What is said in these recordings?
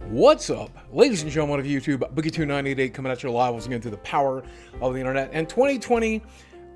What's up, ladies and gentlemen of YouTube? Boogie2988 coming at you live once again through the power of the internet. And 2020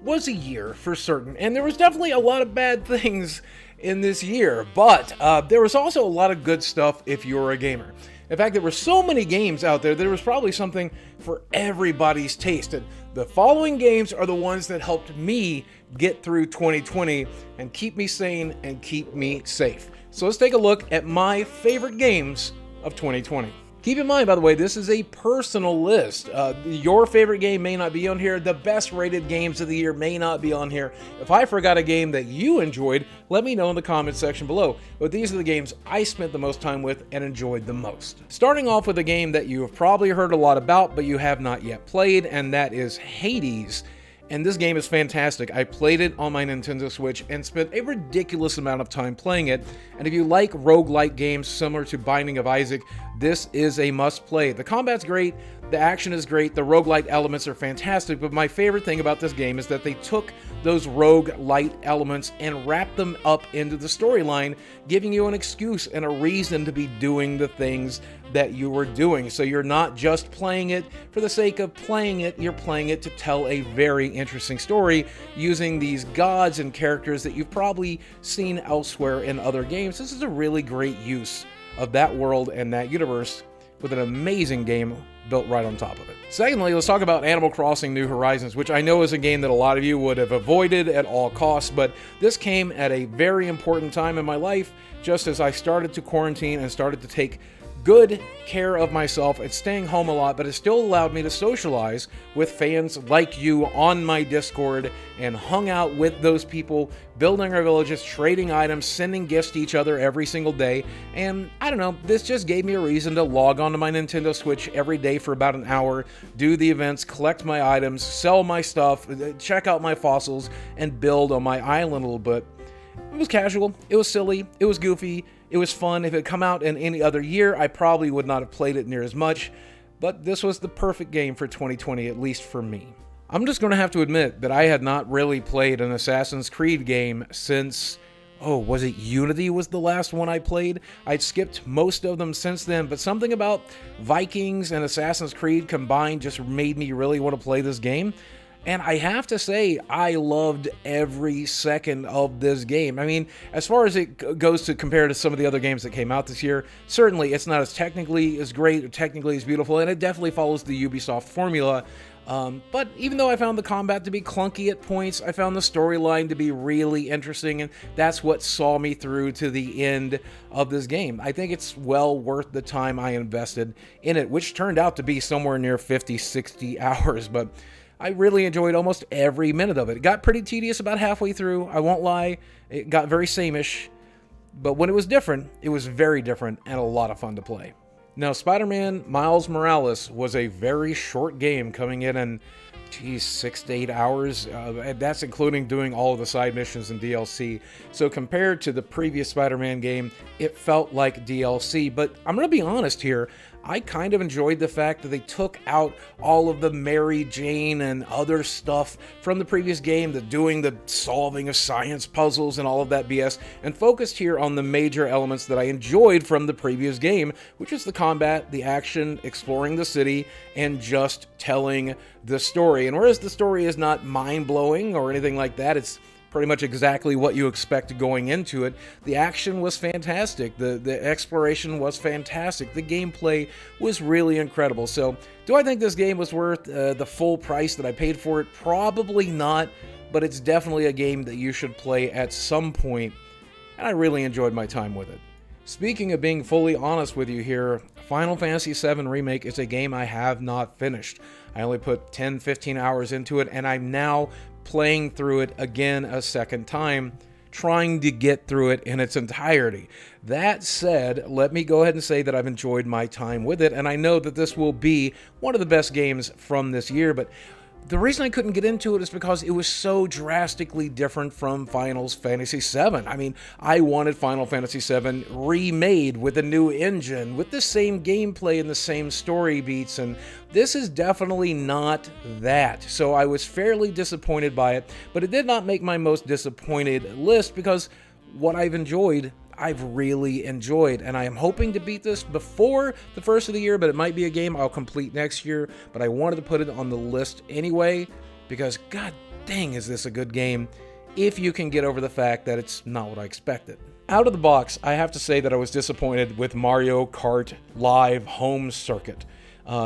was a year for certain, and there was definitely a lot of bad things in this year, but there was also a lot of good stuff if you were a gamer. In fact, there were so many games out there, there was probably something for everybody's taste. And the following games are the ones that helped me get through 2020 and keep me sane and keep me safe. So let's take a look at my favorite games of 2020. Keep in mind, by the way, this is a personal list. Your favorite game may not be on here. The best rated games of the year may not be on here. If I forgot a game that you enjoyed, let me know in the comments section below. But these are the games I spent the most time with and enjoyed the most. Starting off with a game that you have probably heard a lot about, but you have not yet played, and that is Hades. And this game is fantastic. I played it on my Nintendo Switch and spent a ridiculous amount of time playing it. And if you like roguelike games similar to Binding of Isaac, this is a must play. The combat's great, the action is great, the roguelike elements are fantastic, but my favorite thing about this game is that they took those roguelite elements and wrapped them up into the storyline, giving you an excuse and a reason to be doing the things that you were doing. So you're not just playing it for the sake of playing it, you're playing it to tell a very interesting story using these gods and characters that you've probably seen elsewhere in other games. This is a really great use of that world and that universe with an amazing game built right on top of it. Secondly, let's talk about Animal Crossing New Horizons, which I know is a game that a lot of you would have avoided at all costs, but this came at a very important time in my life, just as I started to quarantine and started to take good care of myself and staying home a lot, but it still allowed me to socialize with fans like you on my Discord and hung out with those people, building our villages, trading items, sending gifts to each other every single day. And I don't know, this just gave me a reason to log onto my Nintendo Switch every day for about an hour, do the events, collect my items, sell my stuff, check out my fossils, and build on my island a little bit. It was casual, it was silly, it was goofy, it was fun. If it had come out in any other year, I probably would not have played it near as much, but this was the perfect game for 2020, at least for me. I'm just going to have to admit that I had not really played an Assassin's Creed game since, was it Unity was the last one I played? I'd skipped most of them since then, but something about Vikings and Assassin's Creed combined just made me really want to play this game. And I have to say, I loved every second of this game. I mean, as far as it goes to compare to some of the other games that came out this year, certainly it's not as technically as great or technically as beautiful, and it definitely follows the Ubisoft formula. But even though I found the combat to be clunky at points, I found the storyline to be really interesting, and that's what saw me through to the end of this game. I think it's well worth the time I invested in it, which turned out to be somewhere near 50, 60 hours, but I really enjoyed almost every minute of it. It got pretty tedious about halfway through, I won't lie. It got very same-ish, but when it was different, it was very different and a lot of fun to play. Now, SpiderMan Miles Morales was a very short game, coming in 6 to 8 hours. That's including doing all of the side missions and DLC. So compared to the previous Spider-Man game, it felt like DLC. But I'm going to be honest here, I kind of enjoyed the fact that they took out all of the Mary Jane and other stuff from the previous game, doing the solving of science puzzles and all of that BS, and focused here on the major elements that I enjoyed from the previous game, which is the combat, the action, exploring the city, and just telling the story. And whereas the story is not mind-blowing or anything like that, it's pretty much exactly what you expect going into it. The action was fantastic. The exploration was fantastic. The gameplay was really incredible. So, do I think this game was worth the full price that I paid for it? Probably not, but it's definitely a game that you should play at some point, and I really enjoyed my time with it. Speaking of being fully honest with you here, Final Fantasy VII Remake is a game I have not finished. I only put 10-15 hours into it, and I'm now playing through it again a second time, trying to get through it in its entirety. That said, let me go ahead and say that I've enjoyed my time with it, and I know that this will be one of the best games from this year, but the reason I couldn't get into it is because it was so drastically different from Final Fantasy VII. I mean, I wanted Final Fantasy VII remade with a new engine, with the same gameplay and the same story beats, and this is definitely not that. So I was fairly disappointed by it, but it did not make my most disappointed list because what I've enjoyed I've really enjoyed, and I am hoping to beat this before the first of the year, but it might be a game I'll complete next year. But I wanted to put it on the list anyway, because god dang is this a good game if you can get over the fact that it's not what I expected. Out of the box, I have to say that I was disappointed with Mario Kart Live Home Circuit.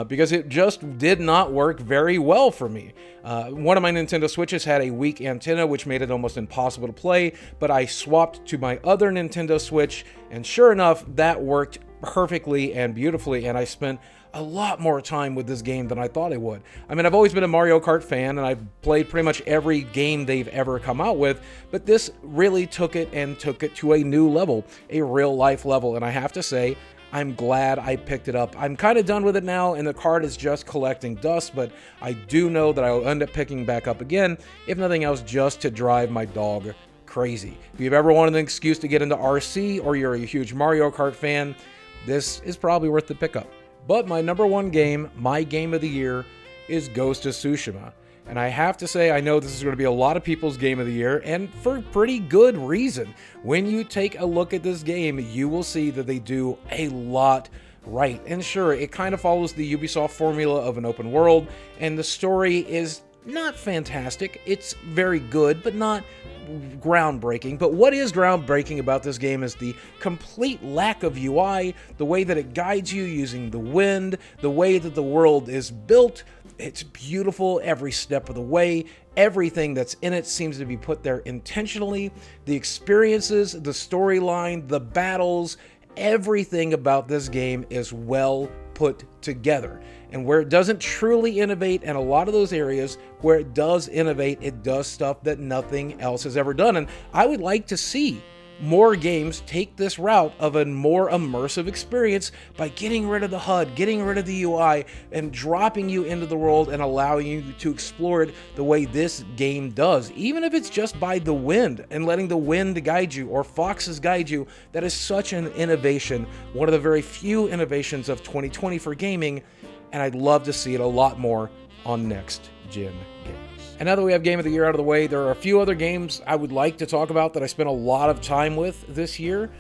Because it just did not work very well for me. One of my Nintendo Switches had a weak antenna, which made it almost impossible to play, but I swapped to my other Nintendo Switch, and sure enough, that worked perfectly and beautifully, and I spent a lot more time with this game than I thought I would. I mean, I've always been a Mario Kart fan, and I've played pretty much every game they've ever come out with, but this really took it to a new level, a real-life level, and I have to say, I'm glad I picked it up. I'm kind of done with it now, and the card is just collecting dust, but I do know that I'll end up picking back up again, if nothing else, just to drive my dog crazy. If you've ever wanted an excuse to get into RC, or you're a huge Mario Kart fan, this is probably worth the pickup. But my number one game, my game of the year, is Ghost of Tsushima. And I have to say, I know this is going to be a lot of people's game of the year, and for pretty good reason. When you take a look at this game, you will see that they do a lot right. And sure, it kind of follows the Ubisoft formula of an open world, and the story is not fantastic. It's very good, but not groundbreaking. But what is groundbreaking about this game is the complete lack of UI, the way that it guides you using the wind, the way that the world is built. It's beautiful every step of the way. Everything that's in it seems to be put there intentionally. The experiences, the storyline, the battles, everything about this game is well put together. And where it doesn't truly innovate in a lot of those areas, where it does innovate, it does stuff that nothing else has ever done. And I would like to see more games take this route of a more immersive experience by getting rid of the HUD, getting rid of the UI, and dropping you into the world and allowing you to explore it the way this game does. Even if it's just by the wind and letting the wind guide you or foxes guide you, that is such an innovation. One of the very few innovations of 2020 for gaming, and I'd love to see it a lot more on next-gen games. And now that we have Game of the Year out of the way, there are a few other games I would like to talk about that I spent a lot of time with this year.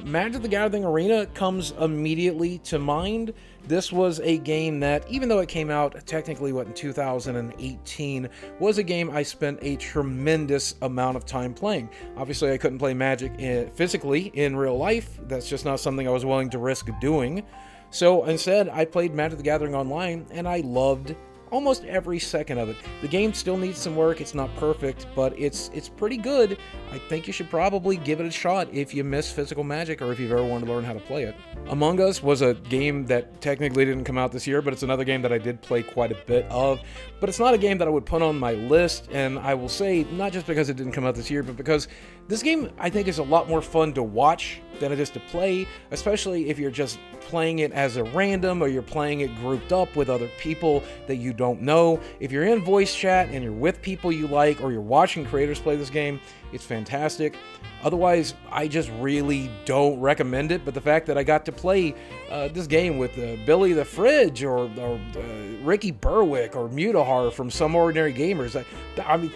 Magic the Gathering Arena comes immediately to mind. This was a game that, even though it came out technically, in 2018, was a game I spent a tremendous amount of time playing. Obviously, I couldn't play Magic physically in real life. That's just not something I was willing to risk doing. So instead, I played Magic the Gathering online, and I loved almost every second of it. The game still needs some work. It's not perfect, but it's pretty good. I think you should probably give it a shot if you miss physical Magic or if you've ever wanted to learn how to play it. Among Us was a game that technically didn't come out this year, but it's another game that I did play quite a bit of. But it's not a game that I would put on my list, and I will say, not just because it didn't come out this year, but because this game, I think, is a lot more fun to watch than it is to play, especially if you're just playing it as a random or you're playing it grouped up with other people that you don't know. If you're in voice chat and you're with people you like, or you're watching creators play this game, it's fantastic. Otherwise, I just really don't recommend it, but the fact that I got to play this game with Billy the Fridge or Ricky Berwick or Mutahar from Some Ordinary Gamers, I mean,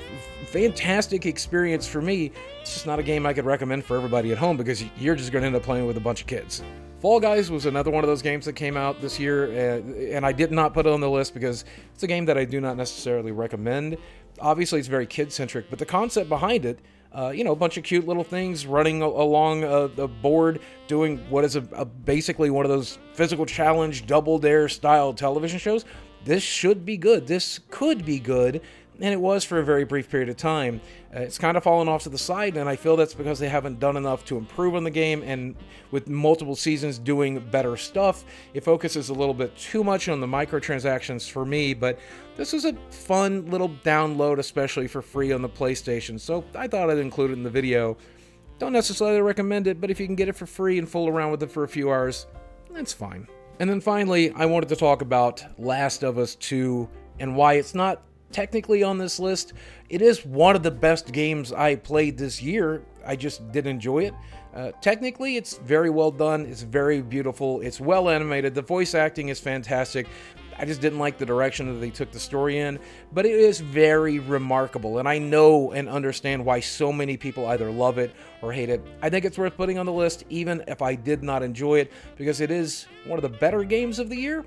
fantastic experience for me. It's just not a game I could recommend for everybody at home because you're just going to end up playing with a bunch of kids. Fall Guys was another one of those games that came out this year, and I did not put it on the list because it's a game that I do not necessarily recommend. Obviously, it's very kid-centric, but the concept behind it, a bunch of cute little things running along a board, doing what is basically one of those physical challenge, Double Dare style television shows. This should be good. This could be good. And it was for a very brief period of time. It's kind of fallen off to the side, and I feel that's because they haven't done enough to improve on the game, and with multiple seasons doing better stuff, it focuses a little bit too much on the microtransactions for me, but this is a fun little download, especially for free on the PlayStation, so I thought I'd include it in the video. Don't necessarily recommend it, but if you can get it for free and fool around with it for a few hours, that's fine. And then finally, I wanted to talk about Last of Us 2 and why it's not technically on this list. It is one of the best games I played this year. I just did enjoy it. Technically, it's very well done. It's very beautiful. It's well animated. The voice acting is fantastic. I just didn't like the direction that they took the story in, but it is very remarkable, and I know and understand why so many people either love it or hate it. I think it's worth putting on the list, even if I did not enjoy it, because it is one of the better games of the year.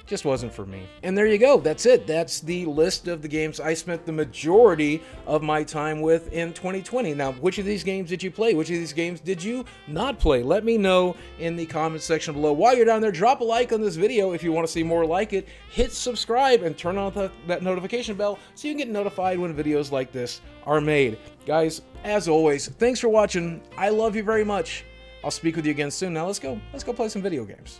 Just wasn't for me. And there you go. That's it. That's the list of the games I spent the majority of my time with in 2020. Now, which of these games did you play? Which of these games did you not play? Let me know in the comments section below. While you're down there, drop a like on this video if you want to see more like it. Hit subscribe and turn on that notification bell so you can get notified when videos like this are made. Guys, as always, thanks for watching. I love you very much. I'll speak with you again soon. Now let's go play some video games.